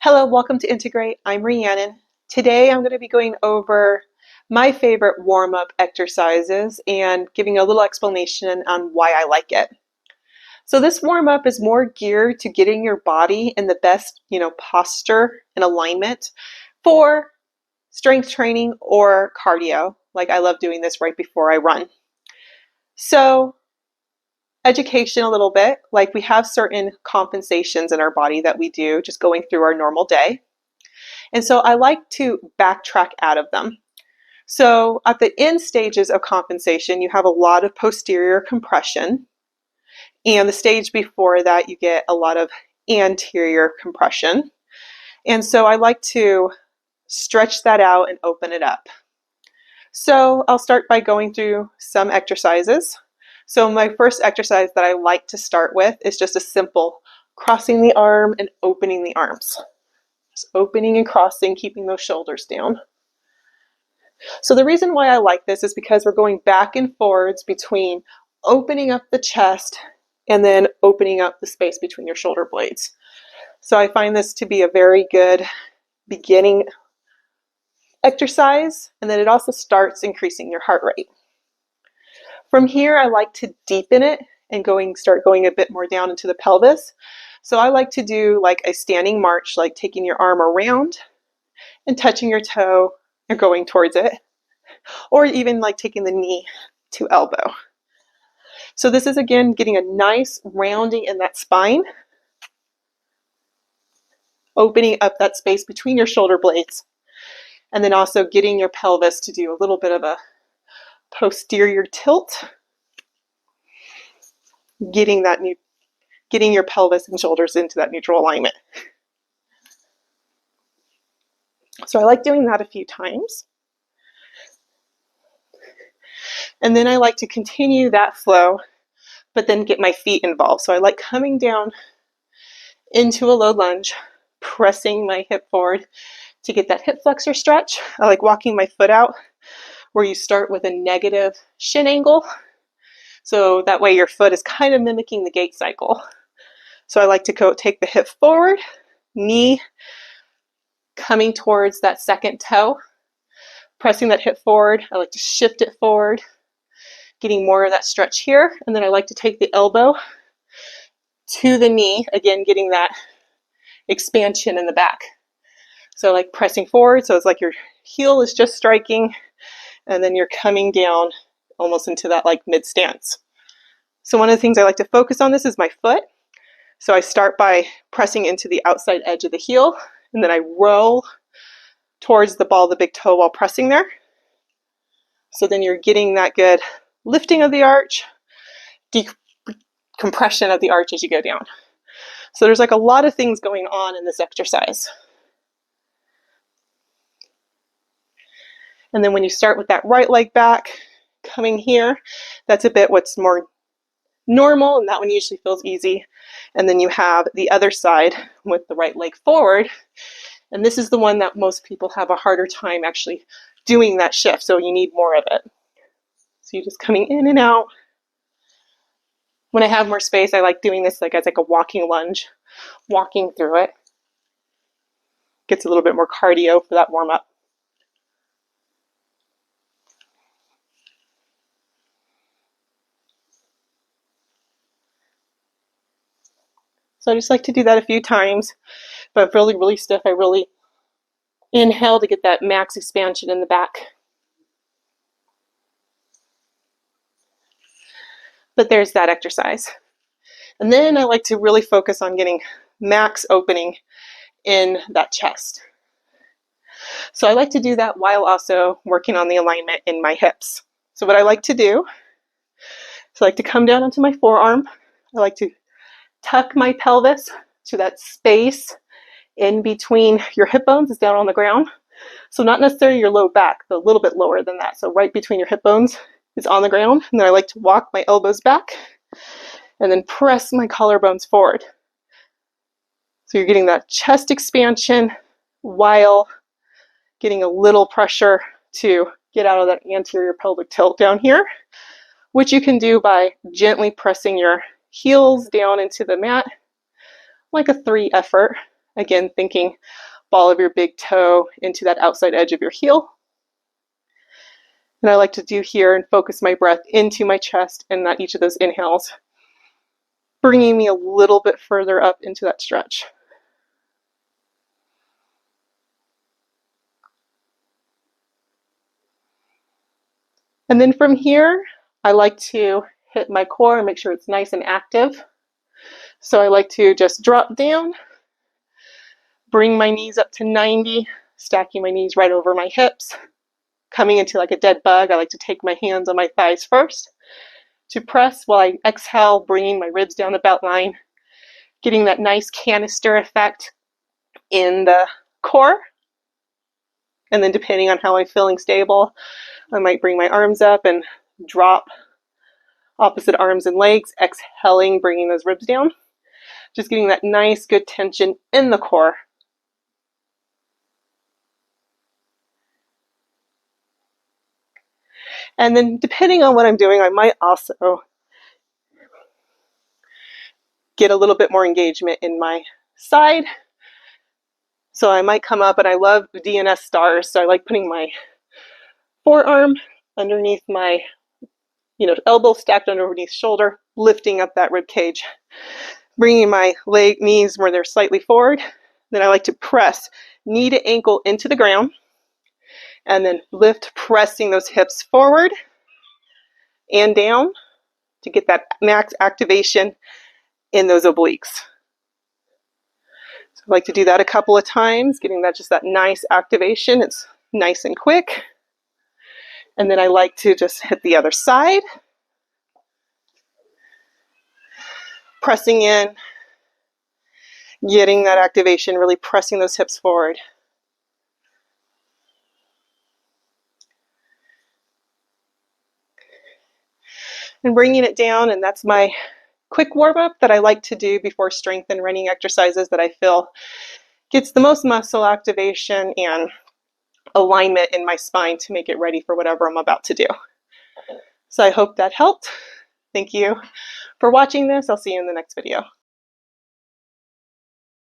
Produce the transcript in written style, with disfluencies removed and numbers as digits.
Hello, welcome to Integrate. I'm Rhiannon. Today I'm going to be going over my favorite warm-up exercises and giving a little explanation on why I like it. So this warm-up is more geared to getting your body in the best, posture and alignment for strength training or cardio. Like I love doing this right before I run. So education a little bit, like we have certain compensations in our body that we do just going through our normal day. And so I like to backtrack out of them. So at the end stages of compensation, you have a lot of posterior compression. And the stage before that, you get a lot of anterior compression. And so I like to stretch that out and open it up. So I'll start by going through some exercises. So my first exercise that I like to start with is just a simple crossing the arm and opening the arms. Just opening and crossing, keeping those shoulders down. So the reason why I like this is because we're going back and forwards between opening up the chest and then opening up the space between your shoulder blades. So I find this to be a very good beginning exercise, and then it also starts increasing your heart rate. From here, I like to deepen it and start going a bit more down into the pelvis. So I like to do like a standing march, like taking your arm around and touching your toe and going towards it, or even like taking the knee to elbow. So this is again getting a nice rounding in that spine, opening up that space between your shoulder blades, and then also getting your pelvis to do a little bit of a posterior tilt, getting your pelvis and shoulders into that neutral alignment. So I like doing that a few times. And then I like to continue that flow, but then get my feet involved. So I like coming down into a low lunge, pressing my hip forward to get that hip flexor stretch. I like walking my foot out, where you start with a negative shin angle. So that way your foot is kind of mimicking the gait cycle. So I like to take the hip forward, knee coming towards that second toe, pressing that hip forward. I like to shift it forward, getting more of that stretch here. And then I like to take the elbow to the knee, again, getting that expansion in the back. So like pressing forward, so it's like your heel is just striking, and then you're coming down almost into that like mid stance. So one of the things I like to focus on this is my foot. So I start by pressing into the outside edge of the heel, and then I roll towards the ball of the big toe while pressing there. So then you're getting that good lifting of the arch, decompression of the arch as you go down. So there's like a lot of things going on in this exercise. And then when you start with that right leg back, coming here, that's a bit what's more normal, and that one usually feels easy. And then you have the other side with the right leg forward, and this is the one that most people have a harder time actually doing that shift, so you need more of it. So you're just coming in and out. When I have more space, I like doing this as like a walking lunge, walking through it. Gets a little bit more cardio for that warm-up. So I just like to do that a few times, but really, really stiff. I really inhale to get that max expansion in the back. But there's that exercise. And then I like to really focus on getting max opening in that chest. So I like to do that while also working on the alignment in my hips. So what I like to do is I like to come down onto my forearm. I like to tuck my pelvis to that space in between your hip bones is down on the ground. So not necessarily your low back, but a little bit lower than that. So right between your hip bones is on the ground. And then I like to walk my elbows back and then press my collarbones forward. So you're getting that chest expansion while getting a little pressure to get out of that anterior pelvic tilt down here, which you can do by gently pressing your heels down into the mat, like a 3 effort. Again, thinking ball of your big toe into that outside edge of your heel. And I like to do here and focus my breath into my chest and not each of those inhales, bringing me a little bit further up into that stretch. And then from here, I like to hit my core and make sure it's nice and active. So I like to just drop down, bring my knees up to 90, stacking my knees right over my hips, coming into like a dead bug. I like to take my hands on my thighs first to press while I exhale, bringing my ribs down the belt line, getting that nice canister effect in the core. And then depending on how I'm feeling stable, I might bring my arms up and drop opposite arms and legs, exhaling, bringing those ribs down. Just getting that nice, good tension in the core. And then depending on what I'm doing, I might also get a little bit more engagement in my side. So I might come up, and I love DNS Stars, so I like putting my forearm underneath my elbow stacked underneath shoulder, lifting up that rib cage, bringing my knees where they're slightly forward. Then I like to press knee to ankle into the ground, and then lift, pressing those hips forward and down to get that max activation in those obliques. So I like to do that a couple of times, getting that nice activation. It's nice and quick. And then I like to just hit the other side, pressing in, getting that activation, really pressing those hips forward. And bringing it down, and that's my quick warm-up that I like to do before strength and running exercises that I feel gets the most muscle activation and alignment in my spine to make it ready for whatever I'm about to do. So I hope that helped. Thank you for watching this. I'll see you in the next video.